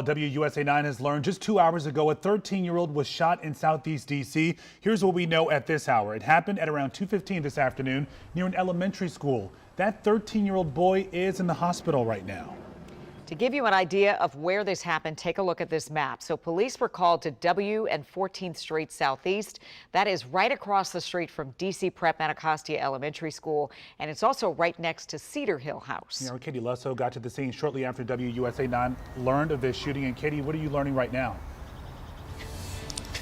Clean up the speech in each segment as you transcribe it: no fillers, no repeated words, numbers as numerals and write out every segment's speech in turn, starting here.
WUSA 9 has learned just 2 hours ago a 13-year-old was shot in Southeast D.C. Here's what we know at this hour. It happened at around 2:15 this afternoon near an elementary school. That 13-year-old boy is in the hospital right now. To give you an idea of where this happened, take a look at this map. So police were called to W and 14th Street Southeast. That is right across the street from D.C. Prep Anacostia Elementary School, and it's also right next to Cedar Hill House. Our Katie Lusso got to the scene shortly after WUSA 9 learned of this shooting. And Katie, what are you learning right now?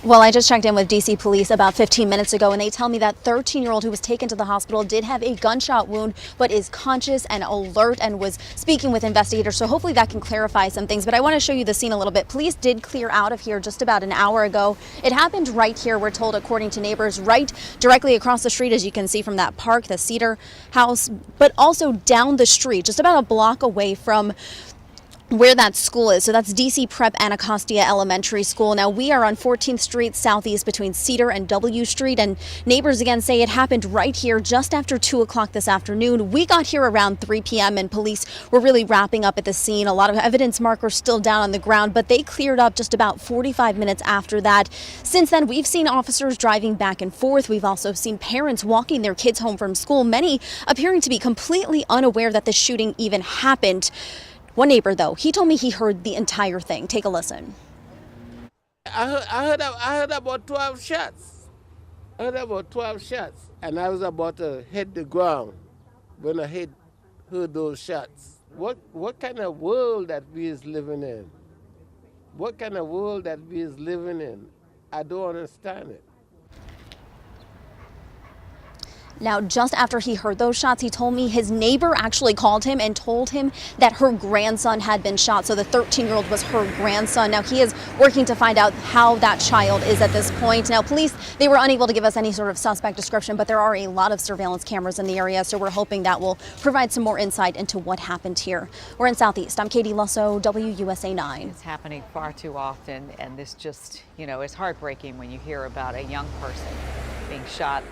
Well, I just checked in with D.C. police about 15 minutes ago, and they tell me that 13-year-old who was taken to the hospital did have a gunshot wound, but is conscious and alert and was speaking with investigators. So hopefully that can clarify some things. But I want to show you the scene a little bit. Police did clear out of here just about an hour ago. It happened right here, we're told, according to neighbors, right directly across the street, as you can see from that park, the Cedar House, but also down the street, just about a block away from where that school is. So that's D.C. Prep Anacostia Elementary School. Now we are on 14th Street Southeast between Cedar and W Street, and neighbors again say it happened right here just after 2 o'clock this afternoon. We got here around 3 p.m. and police were really wrapping up at the scene. A lot of evidence markers still down on the ground, but they cleared up just about 45 minutes after that. Since then, we've seen officers driving back and forth. We've also seen parents walking their kids home from school, many appearing to be completely unaware that the shooting even happened. One neighbor, though, he told me he heard the entire thing. Take a listen. I heard about 12 shots. I heard about 12 shots. And I was about to hit the ground when I heard those shots. What kind of world that we is living in? What kind of world that we is living in? I don't understand it. Now, just after he heard those shots, he told me his neighbor actually called him and told him that her grandson had been shot. So the 13-year-old was her grandson. Now, he is working to find out how that child is at this point. Now, police, they were unable to give us any sort of suspect description, but there are a lot of surveillance cameras in the area. So we're hoping that will provide some more insight into what happened here. We're in Southeast. I'm Katie Lusso, WUSA 9. It's happening far too often, and this just, it's heartbreaking when you hear about a young person being shot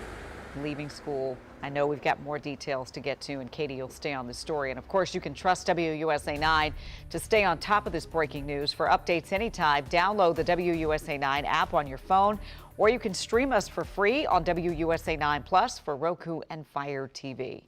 leaving school. I know we've got more details to get to, and Katie, you'll stay on this story. And of course, you can trust WUSA 9 to stay on top of this breaking news. For updates anytime, download the WUSA 9 app on your phone, or you can stream us for free on WUSA 9 Plus for Roku and Fire TV.